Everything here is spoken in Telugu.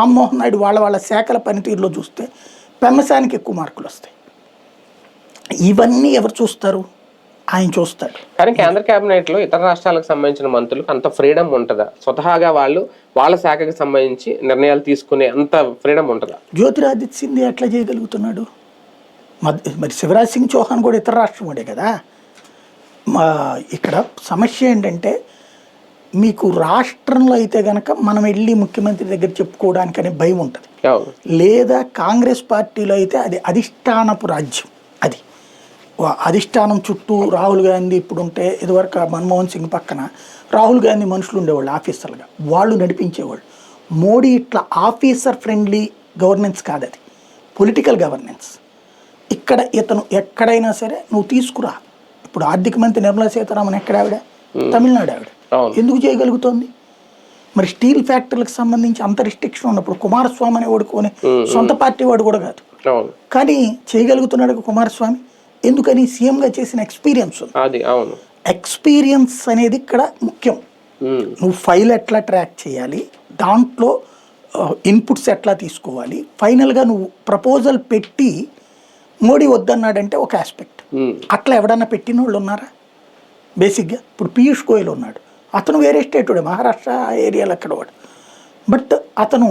రామ్మోహన్ నాయుడు వాళ్ళ శాఖల పనితీరులో చూస్తే పెమ్మసానికి ఎక్కువ మార్కులు వస్తాయి. ఇవన్నీ ఎవరు చూస్తారు? ఆయన చూస్తాడు. కానీ కేంద్ర కేబినెట్ లో ఇతర రాష్ట్రాలకు సంబంధించిన మంత్రులకు అంత ఫ్రీడమ్ ఉంటుందా? స్వతహాగా వాళ్ళు వాళ్ళ శాఖకి సంబంధించి నిర్ణయాలు తీసుకునే అంత ఫ్రీడమ్ ఉంటుందా? జ్యోతిరాదిత్య సింధియా ఎట్లా చేయగలుగుతున్నాడు? మరి శివరాజ్ సింగ్ చౌహాన్ కూడా ఇతర రాష్ట్రం వాడే కదా. ఇక్కడ సమస్య ఏంటంటే, మీకు రాష్ట్రంలో అయితే గనక మనం వెళ్ళి ముఖ్యమంత్రి దగ్గర చెప్పుకోవడానికనే భయం ఉంటుంది. లేదా కాంగ్రెస్ పార్టీలో అయితే అది అధిష్టానపు రాజ్యం. అది అధిష్టానం చుట్టూ రాహుల్ గాంధీ ఇప్పుడు ఉంటే, ఇదివరకు మన్మోహన్ సింగ్ పక్కన రాహుల్ గాంధీ మనుషులు ఉండేవాళ్ళు ఆఫీసర్లుగా, వాళ్ళు నడిపించేవాళ్ళు. మోడీ ఇట్లా ఆఫీసర్ ఫ్రెండ్లీ గవర్నెన్స్ కాదు, అది పొలిటికల్ గవర్నెన్స్. ఇక్కడ ఇతను ఎక్కడైనా సరే నువ్వు తీసుకురా. ఇప్పుడు ఆర్థిక మంత్రి నిర్మలా సీతారామన్ ఎక్కడ ఆవిడ? తమిళనాడు ఆవిడ. ఎందుకు చేయగలుగుతోంది? మరి స్టీల్ ఫ్యాక్టరీలకు సంబంధించి అంత రిస్ట్రిక్షన్ ఉన్నప్పుడు కుమారస్వామి అనే వాడుకొని సొంత పార్టీ వాడు కూడా కాదు, కానీ చేయగలుగుతున్నాడు కుమారస్వామి. ఎందుకని? సీఎంగా చేసిన ఎక్స్పీరియన్స్ ఉంది. ఎక్స్పీరియన్స్ అనేది ఇక్కడ ముఖ్యం. నువ్వు ఫైల్ ఎట్లా ట్రాక్ చేయాలి, దాంట్లో ఇన్పుట్స్ ఎట్లా తీసుకోవాలి, ఫైనల్గా నువ్వు ప్రపోజల్ పెట్టి మోడీ వద్దన్నాడంటే ఒక ఆస్పెక్ట్. అట్లా ఎవడన్నా పెట్టిన వాళ్ళు ఉన్నారా? బేసిక్గా ఇప్పుడు పీయూష్ గోయల్ ఉన్నాడు, అతను వేరే స్టేట్ వాడే, మహారాష్ట్ర ఏరియాలో అక్కడ వాడు. బట్ అతను